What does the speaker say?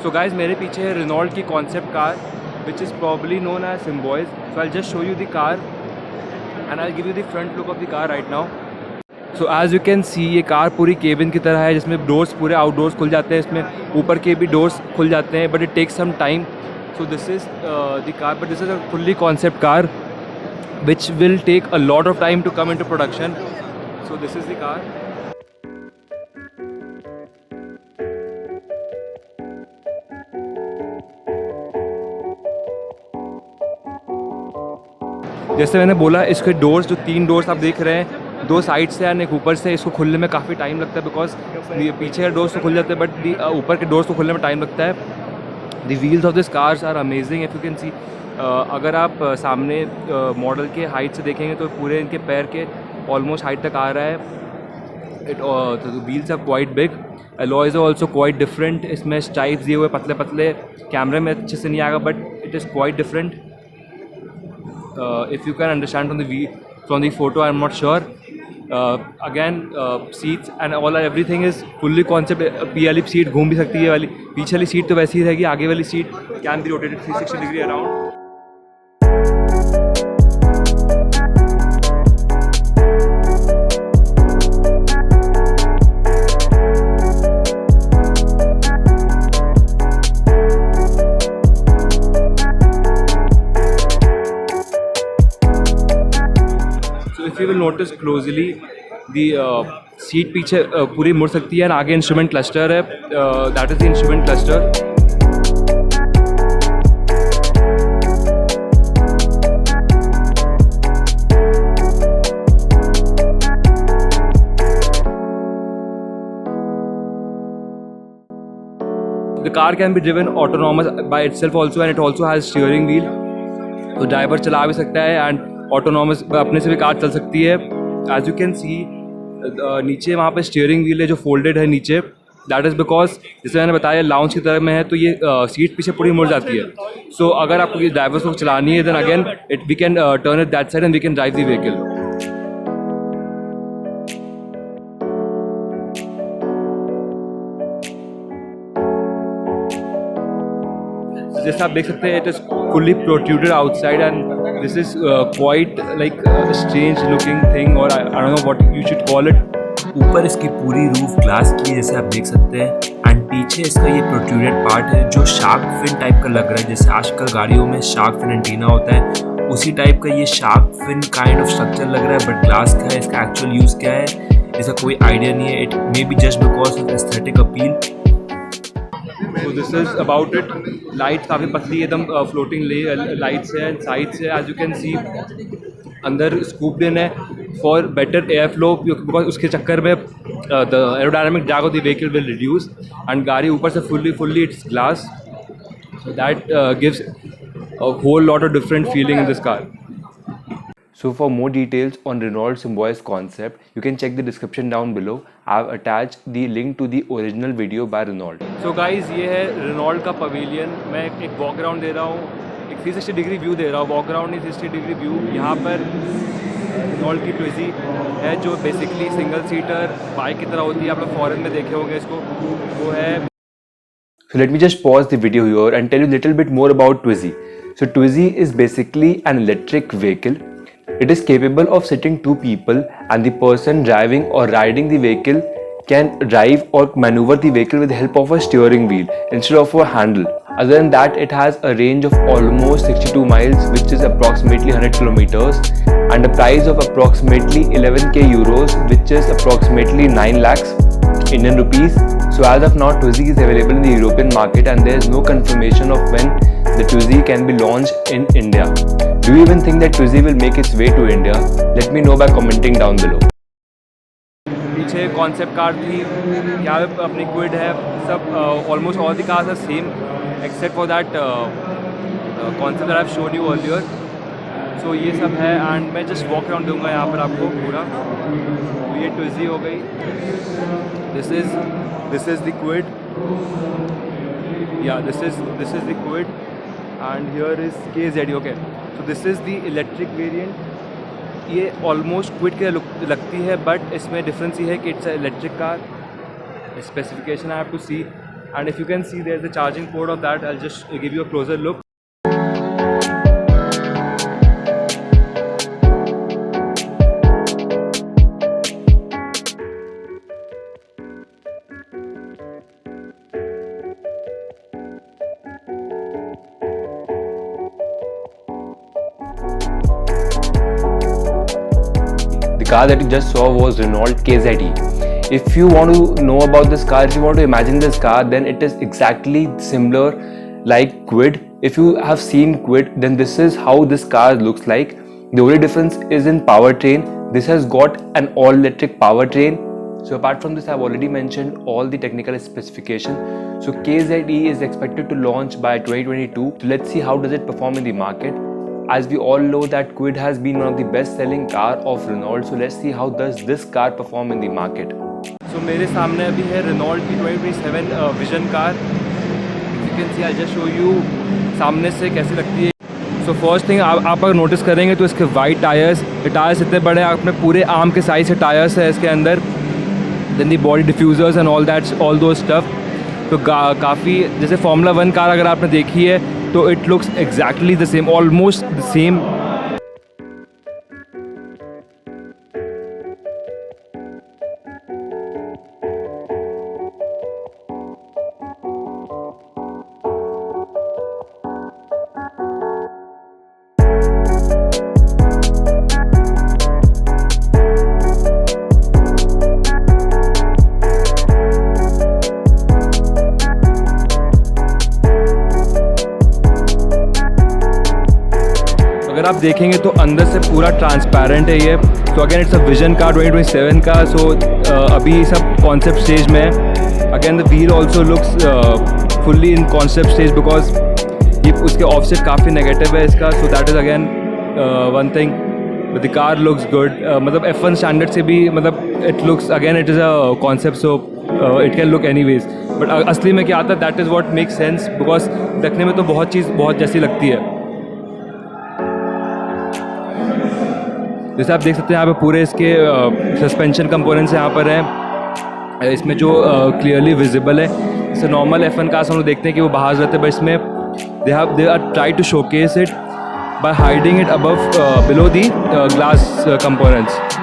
So guys, मेरे पीछे है रेनॉल्ट की concept car which is probably known as Symbioz. So I'll just show you the car and I'll give you the front look of the car right now. So as you can see, ये car पूरी cabin की तरह है जिसमें doors पूरे outdoors खुल जाते हैं, इसमें ऊपर के भी डोर्स खुल जाते हैं, but it takes some time. So this is the car, but this is a fully concept car which will take a lot of time to come into production. So this is the car. जैसे मैंने बोला, इसके doors जो 3 doors आप देख रहे हैं, 2 side से एंड एक ऊपर से, इसको खुलने में काफ़ी टाइम लगता है बिकॉज पीछे के डोर्स तो खुल जाते हैं बट ऊपर के डोर्स को खुलने में टाइम लगता है. The wheels of this cars are amazing if you can see. अगर आप सामने मॉडल के हाइट से देखेंगे तो पूरे इनके पैर के ऑलमोस्ट हाइट तक आ रहा है. Wheels are quite big. Alloys are also quite different. इसमें स्ट्राइप्स दिए हुए पतले पतले, कैमरे में अच्छे से नहीं आएगा but it is quite different. If you can understand from the photo, I'm not sure. Again, seats and everything is fully concept. P वाली सीट घूम भी सकती है, वाली पीछे वाली सीट तो वैसी ही रहेगी, आगे वाली seat can be rotated 360 degree around. If you will notice closely, the seat पीछे पूरी मुड़ सकती है और आगे इंस्ट्रूमेंट क्लस्टर है. That is the instrument cluster. The car can be driven autonomous by itself also, and it also has steering wheel. तो driver चला भी सकता है एंड ऑटोनॉमस अपने से भी कार चल सकती है. एज यू कैन सी, नीचे वहाँ पे स्टीयरिंग व्हील है जो फोल्डेड है नीचे. दैट इज़ बिकॉज जैसे मैंने बताया लाउंज की तरह में है तो ये सीट पीछे पूरी मुड़ जाती है. सो अगर आपको ये ड्राइवर्स को चलानी है then again we can turn it that side and we can drive the vehicle. जैसे आप देख सकते हैं, it is fully protruded outside and this is quite like strange looking thing, और I don't know what you should call it. ऊपर इसकी पूरी roof glass की है जैसे आप देख सकते हैं, एंड पीछे इसका ये प्रोट्रूडेड पार्ट है जो शार्क फिन टाइप का लग रहा है. जैसे आजकल गाड़ियों में शार्क फिन एंटीना होता है, उसी टाइप का ये shark fin kind of structure लग रहा है. बट ग्लास का है, इसका एक्चुअल यूज़ क्या है इसका कोई आइडिया नहीं है. It may be just because of aesthetic appeal. So this is about it. Light काफ़ी पतली एकदम फ्लोटिंग लाइट्स है साइड से. एज यू कैन सी अंदर स्कूप इन है for better air flow, because उसके चक्कर में the aerodynamic drag of the vehicle will reduce. And गाड़ी ऊपर से fully it's glass, so that gives a whole lot of different feeling in this car. So for more details on Renault Symbioz concept, you can check the description down below. I have attached the link to the original video by Renault. So guys, ये है Renault का pavilion. मैं एक walk around दे रहा हूँ, एक 360 degree view दे रहा हूँ. वॉक अराउंड नहीं, 360 डिग्री व्यू. यहाँ पर Renault की Twizy है जो बेसिकली सिंगल सीटर बाइक की तरह होती है. आप लोग फॉरेन में देखे होंगे इसको, वो है. So let me just pause the video here and tell you a little bit more about Twizy. So Twizy is basically an electric vehicle. It is capable of sitting 2 people, and the person driving or riding the vehicle can drive or maneuver the vehicle with the help of a steering wheel instead of a handle. Other than that, it has a range of almost 62 miles, which is approximately 100 kilometers, and a price of approximately 11k euros, which is approximately 9 lakhs Indian rupees. So as of now, Twizy is available in the European market, and there is no confirmation of when the Twizy can be launched in India. Do you even think that Twizy will make its way to India? Let me know by commenting down below. पीछे concept car थी, यहाँ पे अपनी Kwid है. सब almost all the cars are same except for that concept that I have shown you earlier. So ये सब है एंड मैं जस्ट वॉक अराउंड दूंगा यहाँ पर आपको पूरा. तो ये Twizy हो गई. This is the Kwid. या this is the Kwid and here is KZ. Okay, so this is the electric variant. ये ऑलमोस्ट क्विड के लगती है, बट इसमें डिफरेंस ये है कि it's electric car. Specification I have to see and if you can see there's the charging port of that. I'll just give you a closer look. The car that you just saw was Renault KZE. If you want to know about this car, if you want to imagine this car, then it is exactly similar like Kwid. If you have seen Kwid, then this is how this car looks like. The only difference is in powertrain. This has got an all-electric powertrain. So apart from this, I've already mentioned all the technical specifications. So KZE is expected to launch by 2022. So let's see how does it perform in the market. As we all know that Kwid has been one of the best-selling car of Renault. So let's see how does this car perform in the market. So मेरे सामने अभी है Renault की 2027 vision car. You can see, I'll just show you सामने से कैसी लगती है. So first thing आप अगर नोटिस करेंगे तो इसके वाइट टायर्स इतने बड़े हैं, अपने पूरे आर्म के साइज से टायर्स है इसके अंदर. Then the body diffusers and all those stuff. तो काफ़ी जैसे Formula 1 कार अगर आपने देखी है तो it looks exactly the same, almost the same. अगर आप देखेंगे तो अंदर से पूरा ट्रांसपेरेंट है ये. तो again it's a vision car 2027 का. सो अभी सब कॉन्सेप्ट स्टेज में है. Again the wheel also looks fully in concept stage because ये उसके ऑफसेट काफ़ी नेगेटिव है इसका. So that is again one thing. The car looks good. मतलब F1 स्टैंडर्ड से भी मतलब it looks again it is a concept, so it can look any ways. But असली में क्या आता है, that is what makes sense because देखने में तो बहुत जैसी लगती है. जैसे आप देख सकते हैं यहाँ पे पूरे इसके सस्पेंशन कंपोनेंट्स यहाँ पर हैं. इसमें जो क्लियरली विजिबल है. जैसे नॉर्मल F1 कार्स हम लोग देखते हैं कि वो बाहर रहते हैं, बट इसमें they are try to showcase it by hiding it above below the glass components.